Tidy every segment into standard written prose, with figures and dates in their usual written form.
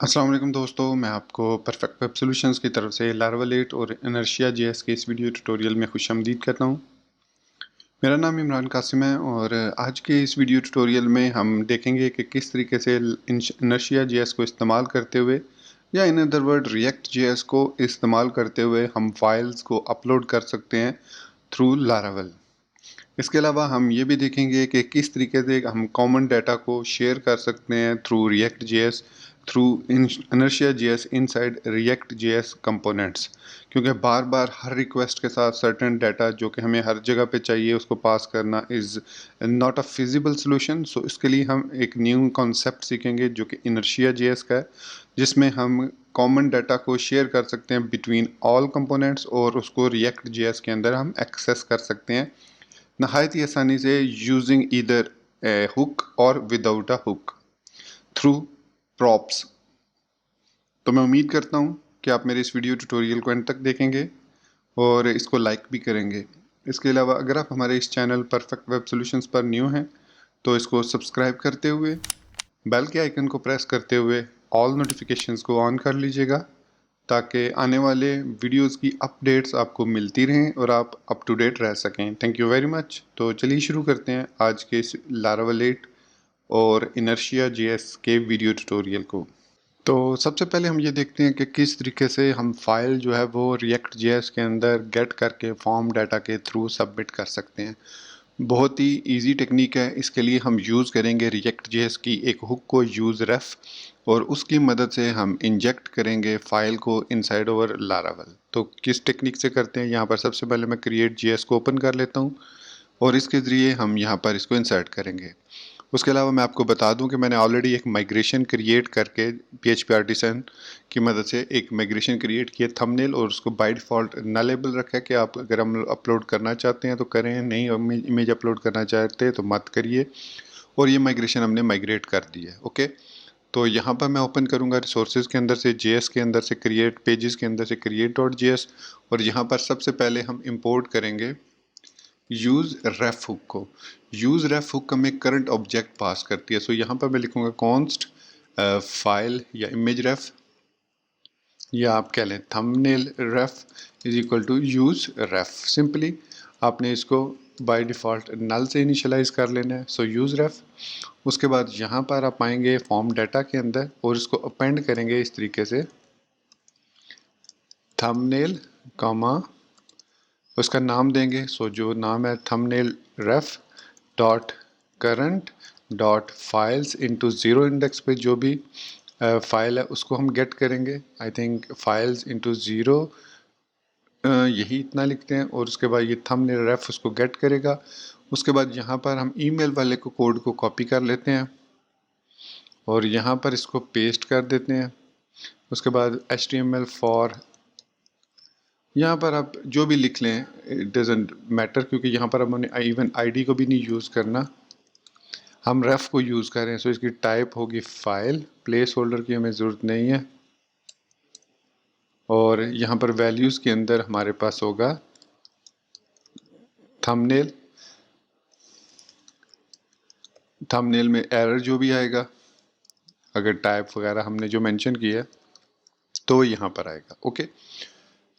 अस्सलाम वालेकुम दोस्तों, मैं आपको परफेक्ट वेब सॉल्यूशंस की तरफ से लारावेल 8 और इनर्शिया जेएस के इस वीडियो ट्यूटोरियल में खुशामदीद करता हूं। मेरा नाम इमरान कासिम है और आज के इस वीडियो ट्यूटोरियल में हम देखेंगे कि किस तरीके से इनर्शिया जेएस को इस्तेमाल करते हुए या in other word react JS को इस्तेमाल करते हुए हम फाइल्स को अपलोड कर सकते हैं थ्रू लारावेल। इसके अलावा हम ये भी देखेंगे कि किस तरीके से हम कॉमन डाटा को शेयर कर सकते हैं through react JS, through inertia JS inside react JS components, क्योंकि बार बार हर रिक्वेस्ट के साथ सर्टेन डाटा जो कि हमें हर जगह पे चाहिए उसको पास करना is not a feasible solution. So इसके लिए हम एक न्यू कॉन्सेप्ट सीखेंगे जो कि इनर्शिया जेएस का है, जिसमें हम कॉमन डाटा को शेयर कर सकते हैं बिटवीन ऑल कंपोनेंट्स और उसको रिएक्ट जेएस के अंदर हम एक्सेस कर सकते हैं नहायत ही आसानी से यूजिंग ईदर ए हुक और without a hook through props. तो मैं उम्मीद करता हूँ कि आप मेरे इस वीडियो ट्यूटोरियल को एंड तक देखेंगे और इसको लाइक भी करेंगे। इसके अलावा अगर आप हमारे इस चैनल परफेक्ट वेब सॉल्यूशंस पर न्यू हैं तो इसको सब्सक्राइब करते हुए बेल के आइकन को प्रेस करते हुए ऑल नोटिफिकेशंस को ऑन कर लीजिएगा, ताकि आने वाले वीडियोस की अपडेट्स आपको मिलती रहें और आप अप टू डेट रह सकें। Thank you very much. तो चलिए शुरू करते हैं आज के इस लारावेल 8 और इनर्शिया जेएस के वीडियो ट्यूटोरियल को। तो सबसे पहले हम ये देखते हैं कि किस तरीके से हम फाइल जो है वो रिएक्ट जेएस के अंदर गेट करके फॉर्म डाटा के थ्रू सबमिट कर सकते हैं। बहुत ही इजी टेक्निक है। इसके लिए हम यूज़ करेंगे रिएक्ट जेएस की एक हुक को यूज़ रेफ, और उसकी मदद से हम इंजेक्ट करेंगे फाइल को इनसाइड ओवर लारावेल। तो किस टेक्निक से करते हैं, यहाँ पर सबसे पहले मैं क्रिएट जेएस को ओपन कर लेता हूँ और इसके ज़रिए हम यहाँ पर इसको इंसर्ट करेंगे। उसके अलावा मैं आपको बता दूं कि मैंने ऑलरेडी एक माइग्रेशन क्रिएट करके PHP आर्टिसन की मदद से एक माइग्रेशन क्रिएट किया थंबनेल, और उसको बाय डिफ़ॉल्ट नलेबल रखा है कि आप अगर हम अपलोड करना चाहते हैं तो करें, नहीं इमेज अपलोड करना चाहते हैं तो मत करिए। और ये माइग्रेशन हमने माइग्रेट कर दी है। ओके, तो यहाँ पर मैं ओपन करूँगा रिसोर्सेज के अंदर से, जेएस के अंदर से, क्रिएट पेजेस के अंदर से create.js, और यहाँ पर सबसे पहले हम इम्पोर्ट करेंगे यूज रेफ हुक को। यूज रेफ हुक हमें करंट ऑब्जेक्ट पास करती है। सो यहाँ पर मैं लिखूंगा कॉन्स्ट फाइल या इमेज रेफ, या आप कह लें thumbnail ref is equal to use ref. Simply आपने इसको बाय डिफ़ॉल्ट नल से इनिशियलाइज कर लेना है। सो यूज रेफ। उसके बाद यहाँ पर आप आएंगे फॉर्म डाटा के अंदर और इसको अपेंड करेंगे इस तरीके से, थंबनेल कॉमा उसका नाम देंगे। सो जो नाम है thumbnail ref dot current dot files into zero index पे जो भी फाइल है उसको हम गेट करेंगे। I think files into zero, यही इतना लिखते हैं, और उसके बाद ये थंबनेल रेफ उसको गेट करेगा। उसके बाद यहाँ पर हम ईमेल वाले को कोड को कॉपी कर लेते हैं और यहाँ पर इसको पेस्ट कर देते हैं। उसके बाद HTML फॉर, यहाँ पर आप जो भी लिख लें, इट डजेंट मैटर, क्योंकि यहाँ पर हमने इवन आईडी को भी नहीं यूज़ करना, हम रेफ को यूज़ कर रहे हैं। सो इसकी टाइप होगी फाइल, प्लेस होल्डर की हमें ज़रूरत नहीं है, और यहाँ पर वैल्यूज़ के अंदर हमारे पास होगा थंबनेल। थंबनेल में एरर जो भी आएगा, अगर टाइप वगैरह हमने जो मेंशन किया है तो वो यहाँ पर आएगा। ओके,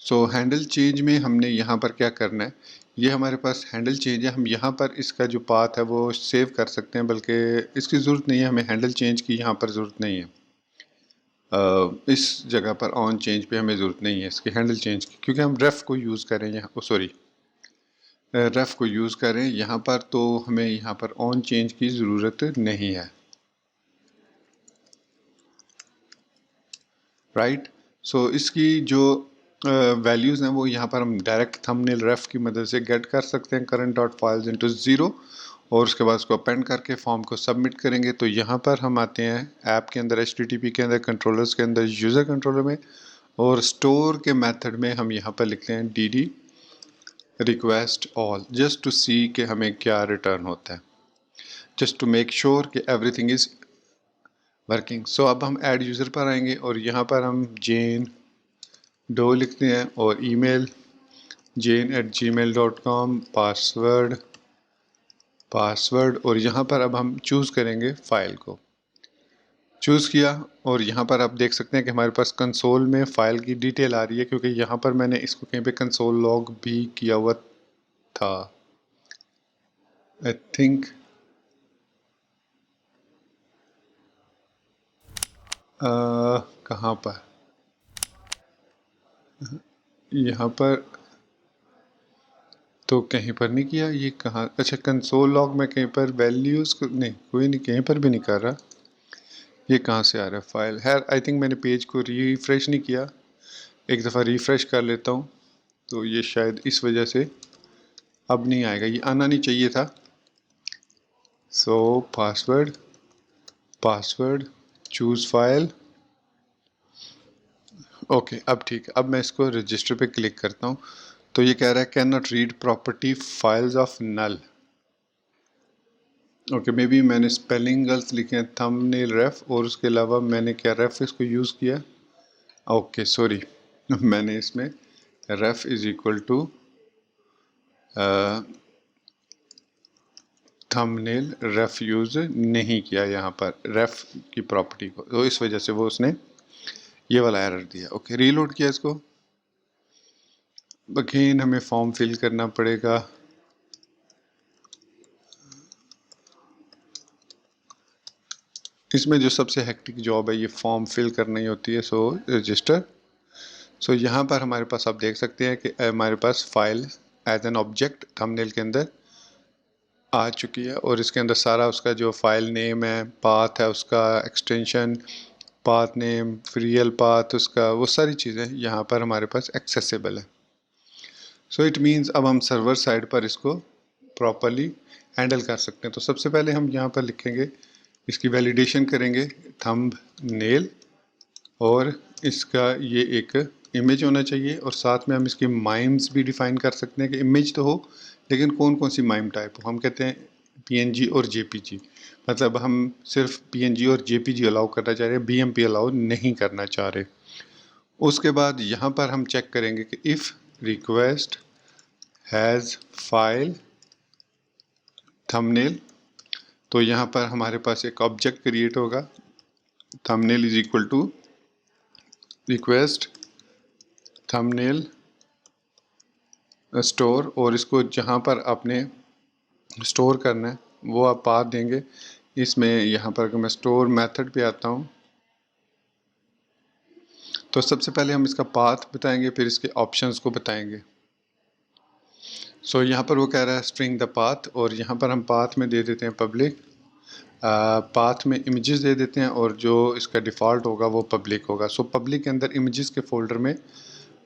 सो हैंडल चेंज में हमने यहाँ पर क्या करना है, ये हमारे पास हैंडल चेंज है। हम यहाँ पर इसका जो पाथ है वो सेव कर सकते हैं, बल्कि इसकी ज़रूरत नहीं है, हमें हैंडल चेंज की यहाँ पर ज़रूरत नहीं है। इस जगह पर ऑन चेंज पे हमें ज़रूरत नहीं है इसकी हैंडल चेंज की, क्योंकि हम रेफ को यूज़ करें यहाँ, सॉरी रेफ को यूज़ करें यहाँ पर, तो हमें यहाँ पर ऑन चेंज की ज़रूरत नहीं है। राइट, सो इसकी जो वैल्यूज़ हैं वो यहाँ पर हम डायरेक्ट थंबनेल रेफ की मदद से गेट कर सकते हैं, current dot files into zero, और उसके बाद उसको अपेंड करके फॉर्म को सबमिट करेंगे। तो यहाँ पर हम आते हैं ऐप के अंदर, HTTP के अंदर, कंट्रोलर्स के अंदर, यूज़र कंट्रोलर में, और स्टोर के मेथड में हम यहाँ पर लिखते हैं DD request all, just to see कि हमें क्या रिटर्न होता है, जस्ट टू मेक श्योर कि एवरीथिंग इज़ वर्किंग। सो अब हम ऐड यूज़र पर आएंगे और यहाँ पर हम जेन डो लिखते हैं और ईमेल jane@gmail.com, पासवर्ड, और यहाँ पर अब हम चूज़ करेंगे फ़ाइल को। चूज़ किया और यहाँ पर आप देख सकते हैं कि हमारे पास कंसोल में फ़ाइल की डिटेल आ रही है, क्योंकि यहाँ पर मैंने इसको कहीं पे कंसोल लॉग भी किया हुआ था। आई थिंक कहाँ पर, यहाँ पर तो कहीं पर नहीं किया। ये कहाँ, अच्छा कंसोल लॉग में कहीं पर वैल्यूज़ नहीं, कोई नहीं, कहीं पर भी नहीं कर रहा। ये कहाँ से आ रहा है फाइल? खैर आई थिंक मैंने पेज को रिफ्रेश नहीं किया, एक दफ़ा रिफ्रेश कर लेता हूँ, तो ये शायद इस वजह से अब नहीं आएगा, ये आना नहीं चाहिए था। सो पासवर्ड चूज़ फाइल, ओके अब ठीक है। अब मैं इसको रजिस्टर पे क्लिक करता हूँ, तो ये कह रहा है can not read property files of null. Okay, may be मैंने स्पेलिंग गलत लिखे हैं, थंबनेल रेफ, और उसके अलावा मैंने क्या रेफ इसको यूज़ किया। ओके सॉरी, मैंने इसमें ref is equal to thumbnail ref use नहीं किया यहाँ पर रेफ की प्रॉपर्टी को, तो इस वजह से वो उसने ये वाला एरर दिया। ओके, रीलोड किया इसको, अगेन हमें फॉर्म फिल करना पड़ेगा। इसमें जो सबसे हेक्टिक जॉब है ये फॉर्म फिल करना ही होती है। सो रजिस्टर, सो यहाँ पर हमारे पास आप देख सकते हैं कि हमारे पास file as an object thumbnail के अंदर आ चुकी है, और इसके अंदर सारा उसका जो फाइल नेम है, पाथ है, उसका extension, path name, real path, उसका वो सारी चीज़ें यहाँ पर हमारे पास एक्सेसिबल है। सो इट मीन्स अब हम सर्वर साइड पर इसको प्रॉपरली हैंडल कर सकते हैं। तो सबसे पहले हम यहाँ पर लिखेंगे, इसकी वैलिडेशन करेंगे थंबनेल, और इसका ये एक इमेज होना चाहिए, और साथ में हम इसकी माइम्स भी डिफाइन कर सकते हैं कि इमेज तो हो, लेकिन कौन कौन सी माइम टाइप हो। हम कहते हैं पीएनजी और जेपीजी, मतलब हम सिर्फ पीएनजी और जेपीजी अलाउ करना चाह रहे हैं, बीएमपी अलाउ नहीं करना चाह रहे। उसके बाद यहाँ पर हम चेक करेंगे कि if request has file thumbnail, तो यहाँ पर हमारे पास एक ऑब्जेक्ट क्रिएट होगा, thumbnail is equal to request thumbnail store, और इसको जहाँ पर आपने स्टोर करना है वो आप पाथ देंगे। इसमें यहाँ पर अगर मैं स्टोर मेथड पे आता हूँ, तो सबसे पहले हम इसका पाथ बताएंगे, फिर इसके ऑप्शंस को बताएंगे। सो यहाँ पर वो कह रहा है स्ट्रिंग द पाथ, और यहाँ पर हम पाथ में दे देते हैं पब्लिक, पाथ में इमेजेस दे देते हैं, और जो इसका डिफ़ॉल्ट होगा वो पब्लिक होगा। सो पब्लिक के अंदर इमेजेस के फोल्डर में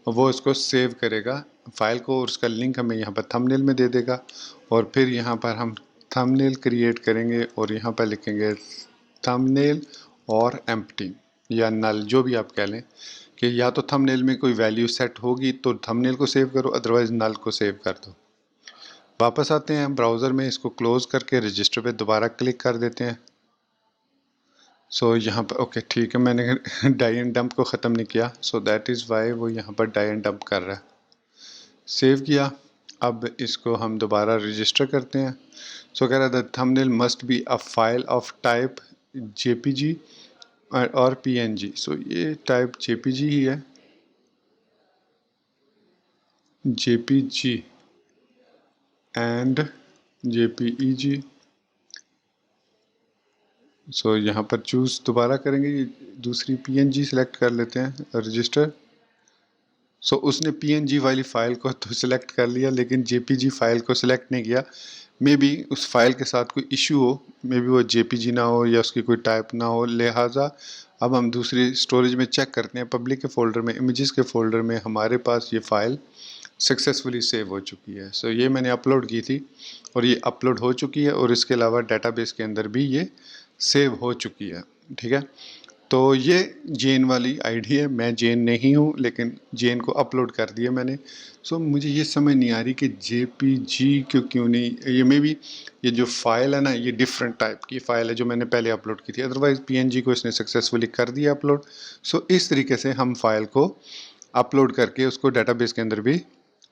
वो इसको सेव करेगा फाइल को, और उसका लिंक हमें यहाँ पर थंबनेल में दे देगा, और फिर यहाँ पर हम थंबनेल क्रिएट करेंगे, और यहाँ पर लिखेंगे थंबनेल और एम्प्टी या नल, जो भी आप कह लें, कि या तो थंबनेल में कोई वैल्यू सेट होगी तो थंबनेल को सेव करो, अदरवाइज नल को सेव कर दो। वापस आते हैं ब्राउज़र में, इसको क्लोज़ करके रजिस्टर पे दोबारा क्लिक कर देते हैं। सो यहाँ पर ओके ठीक है, मैंने डाई एंड डंप को ख़त्म नहीं किया, सो दैट इज़ वाई वो यहाँ पर डाई एंड डंप कर रहा है। सेव किया, अब इसको हम दोबारा रजिस्टर करते हैं। सो कह रहा था thumbnail must be a file of type JPG और पीएनजी। सो ये टाइप जेपीजी ही है, जेपीजी एंड जेपीईजी। सो यहाँ पर चूज़ दोबारा करेंगे, दूसरी पीएनजी सेलेक्ट कर लेते हैं, रजिस्टर। सो उसने पीएनजी वाली फ़ाइल को तो सिलेक्ट कर लिया, लेकिन जेपीजी फ़ाइल को सिलेक्ट नहीं किया। मे बी उस फाइल के साथ कोई इशू हो, मे बी वो जेपीजी ना हो या उसकी कोई टाइप ना हो, लिहाजा अब हम दूसरी स्टोरेज में चेक करते हैं। पब्लिक के फ़ोल्डर में, इमेजेस के फ़ोल्डर में हमारे पास ये फ़ाइल सक्सेसफुली सेव हो चुकी है। सो ये मैंने अपलोड की थी, और ये अपलोड हो चुकी है, और इसके अलावा डेटाबेस के अंदर भी ये सेव हो चुकी है। ठीक है, तो ये जेन वाली आईडी है, मैं जेन नहीं हूँ, लेकिन जेन को अपलोड कर दिया मैंने। सो मुझे ये समझ नहीं आ रही कि जेपीजी क्यों नहीं, ये मे बी ये जो फाइल है ना, ये डिफरेंट टाइप की फ़ाइल है जो मैंने पहले अपलोड की थी, अदरवाइज़ पीएनजी को इसने सक्सेसफुली कर दिया अपलोड। सो इस तरीके से हम फाइल को अपलोड करके उसको डेटाबेस के अंदर भी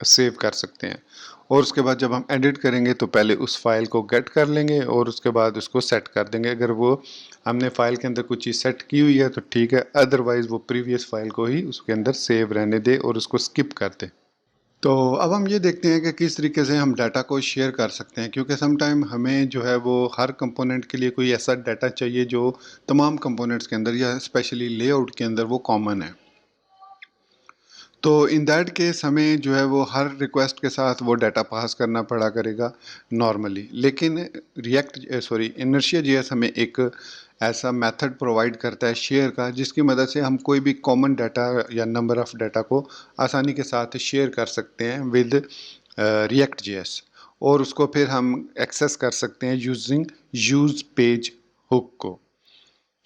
सेव कर सकते हैं। और उसके बाद जब हम एडिट करेंगे तो पहले उस फाइल को गेट कर लेंगे और उसके बाद उसको सेट कर देंगे। अगर वो हमने फाइल के अंदर कुछ चीज़ सेट की हुई है तो ठीक है, अदरवाइज़ वो प्रीवियस फाइल को ही उसके अंदर सेव रहने दे और उसको स्किप कर दे। तो अब हम ये देखते हैं कि किस तरीके से हम डाटा को शेयर कर सकते हैं, क्योंकि सम टाइम हमें जो है वो हर कंपोनेंट के लिए कोई ऐसा डाटा चाहिए जो तमाम कंपोनेंट्स के अंदर या स्पेशली लेआउट के अंदर वो कॉमन है। तो इन दैट केस हमें जो है वो हर रिक्वेस्ट के साथ वो डाटा पास करना पड़ा करेगा नॉर्मली। लेकिन इनर्शिया जेएस हमें एक ऐसा मेथड प्रोवाइड करता है शेयर का, जिसकी मदद से हम कोई भी कॉमन डाटा या नंबर ऑफ़ डाटा को आसानी के साथ शेयर कर सकते हैं विद रिएक्ट जेएस, और उसको फिर हम एक्सेस कर सकते हैं यूजिंग यूज पेज हुक को।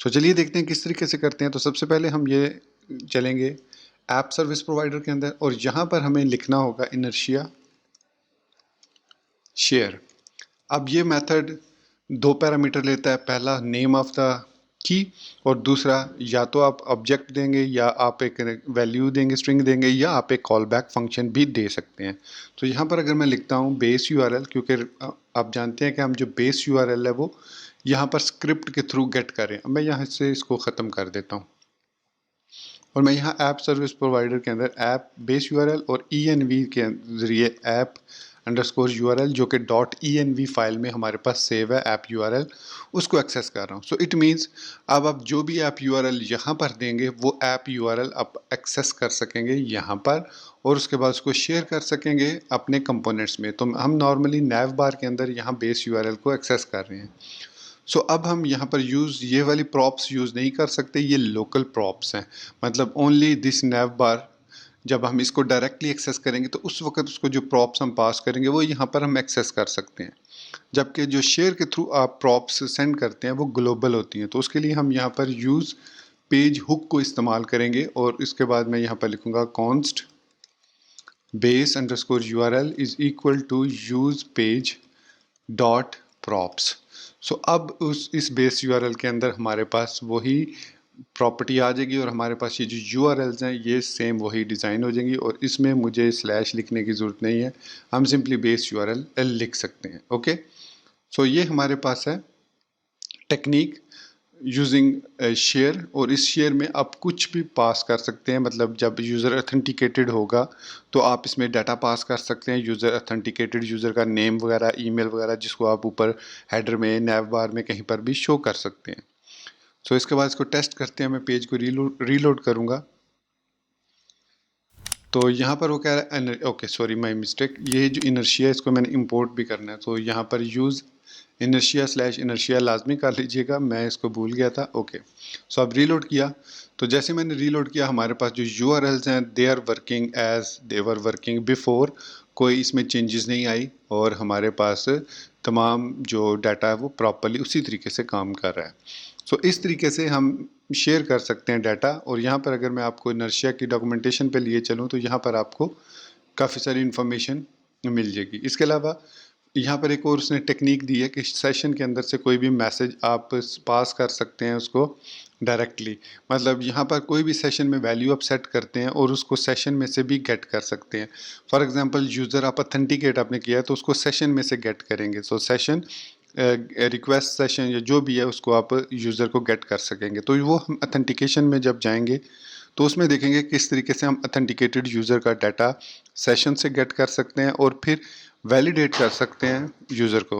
सो चलिए देखते हैं किस तरीके से करते हैं। तो सबसे पहले हम ये चलेंगे ऐप सर्विस प्रोवाइडर के अंदर और यहाँ पर हमें लिखना होगा इनर्शिया शेयर। अब ये मेथड दो पैरामीटर लेता है, पहला नेम ऑफ द की और दूसरा या तो आप ऑब्जेक्ट देंगे या आप एक वैल्यू देंगे, स्ट्रिंग देंगे, या आप एक कॉल बैक फंक्शन भी दे सकते हैं। तो यहाँ पर अगर मैं लिखता हूँ बेस यूआरएल, क्योंकि आप जानते हैं कि हम जो बेस यूआरएल है वो यहाँ पर स्क्रिप्ट के थ्रू गेट करें। मैं यहाँ से इसको ख़त्म कर देता हूँ और मैं यहाँ ऐप सर्विस प्रोवाइडर के अंदर ऐप बेस यूआरएल और ENV के ज़रिए ऐप अंडरस्कोर यूआरएल जो कि .env फाइल में हमारे पास सेव है ऐप यूआरएल, उसको एक्सेस कर रहा हूँ। सो इट मीन्स अब आप जो भी ऐप यूआरएल यहाँ पर देंगे वो ऐप यूआरएल आप एक्सेस कर सकेंगे यहाँ पर, और उसके बाद उसको शेयर कर सकेंगे अपने कंपोनेंट्स में। तो हम नॉर्मली नैव बार के अंदर यहाँ बेस यूआरएल को एक्सेस कर रहे हैं। सो अब हम यहाँ पर ये वाली प्रॉप्स यूज़ नहीं कर सकते, ये लोकल प्रॉप्स हैं। मतलब ओनली दिस नैव बार, जब हम इसको डायरेक्टली एक्सेस करेंगे तो उस वक्त उसको जो प्रॉप्स हम पास करेंगे वो यहाँ पर हम एक्सेस कर सकते हैं। जबकि जो शेयर के थ्रू आप प्रॉप्स सेंड करते हैं वो ग्लोबल होती हैं। तो उसके लिए हम यहाँ पर यूज़ पेज हुक को इस्तेमाल करेंगे और इसके बाद मैं यहाँ पर लिखूँगा const base underscore URL is equal to use page dot props. So अब इस बेस यूआरएल के अंदर हमारे पास वही प्रॉपर्टी आ जाएगी और हमारे पास ये जो यूआरएल्स हैं ये सेम वही डिज़ाइन हो जाएंगी और इसमें मुझे स्लैश लिखने की ज़रूरत नहीं है, हम सिंपली बेस यूआरएल लिख सकते हैं। ओके, सो ये हमारे पास है टेक्निक यूजिंग शेयर, और इस शेयर में आप कुछ भी पास कर सकते हैं। मतलब जब यूज़र अथेंटिकेटेड होगा तो आप इसमें डाटा पास कर सकते हैं, यूज़र अथेंटिकेटेड यूज़र का नेम वगैरह, ईमेल वगैरह, जिसको आप ऊपर हेडर में नैव बार में कहीं पर भी शो कर सकते हैं। सो इसके बाद इसको टेस्ट करते हैं। मैं पेज को रीलोड करूँगा तो यहाँ पर वो कह रहा है ओके सॉरी माय मिस्टेक, ये जो इनर्शिया इसको मैंने इंपोर्ट भी करना है। तो यहाँ पर यूज़ इनर्शिया लाजमी कर लीजिएगा, मैं इसको भूल गया था। ओके, सो अब रीलोड किया तो जैसे मैंने रीलोड किया हमारे पास जो यूआरएल्स हैं they are working as they were working before, कोई इसमें चेंजेस नहीं आई और हमारे पास तमाम जो डाटा है वो प्रॉपरली उसी तरीके से काम कर रहा है। सो इस तरीके से हम शेयर कर सकते हैं डाटा। और यहाँ पर अगर मैं आपको इनर्शिया की डॉक्यूमेंटेशन पे लिए चलूँ तो यहाँ पर आपको काफ़ी सारी इन्फॉर्मेशन मिल जाएगी। इसके अलावा यहाँ पर एक और उसने टेक्निक दी है कि सेशन के अंदर से कोई भी मैसेज आप पास कर सकते हैं उसको डायरेक्टली। मतलब यहाँ पर कोई भी सेशन में वैल्यू आप सेट करते हैं और उसको सेशन में से भी गेट कर सकते हैं। फॉर एग्जांपल यूज़र आप अथेंटिकेट आपने किया है तो उसको सेशन में से गेट करेंगे। सो सेशन रिक्वेस्ट सेशन या जो भी है उसको आप यूज़र को गेट कर सकेंगे। तो वो हम अथेंटिकेशन में जब जाएंगे तो उसमें देखेंगे किस तरीके से हम अथेंटिकेटेड यूज़र का डाटा सेशन से गेट कर सकते हैं और फिर वैलिडेट कर सकते हैं यूज़र को।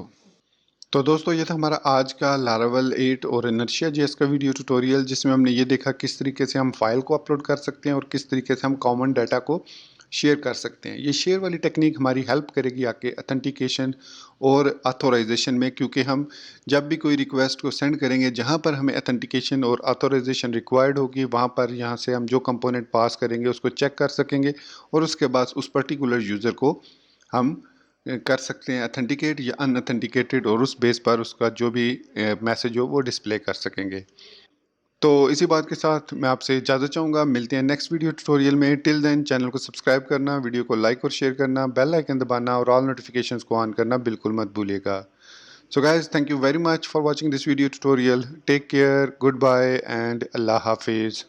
तो दोस्तों ये था हमारा आज का लारावेल 8 और इनर्शिया जेएस का वीडियो ट्यूटोरियल, जिसमें हमने ये देखा किस तरीके से हम फाइल को अपलोड कर सकते हैं और किस तरीके से हम कॉमन डाटा को शेयर कर सकते हैं। ये शेयर वाली टेक्निक हमारी हेल्प करेगी आगे अथेंटिकेशन और ऑथोराइजेशन में, क्योंकि हम जब भी कोई रिक्वेस्ट को सेंड करेंगे जहाँ पर हमें अथेंटिकेशन और ऑथोराइजेशन रिक्वायर्ड होगी वहाँ पर यहाँ से हम जो कंपोनेंट पास करेंगे उसको चेक कर सकेंगे और उसके बाद उस पर्टिकुलर यूज़र को हम कर सकते हैं अथेंटिकेट या अनअथेंटिकेटेड, और उस बेस पर उसका जो भी मैसेज हो वो डिस्प्ले कर सकेंगे। तो इसी बात के साथ मैं आपसे इजाज़त चाहूँगा, मिलते हैं नेक्स्ट वीडियो ट्यूटोरियल में। टिल देन चैनल को सब्सक्राइब करना, वीडियो को लाइक और शेयर करना, बेल आइकन दबाना और ऑल नोटिफिकेशंस को ऑन करना बिल्कुल मत भूलिएगा। So guys thank you very much for watching this video tutorial. Take care, good bye and अल्लाह हाफिज़।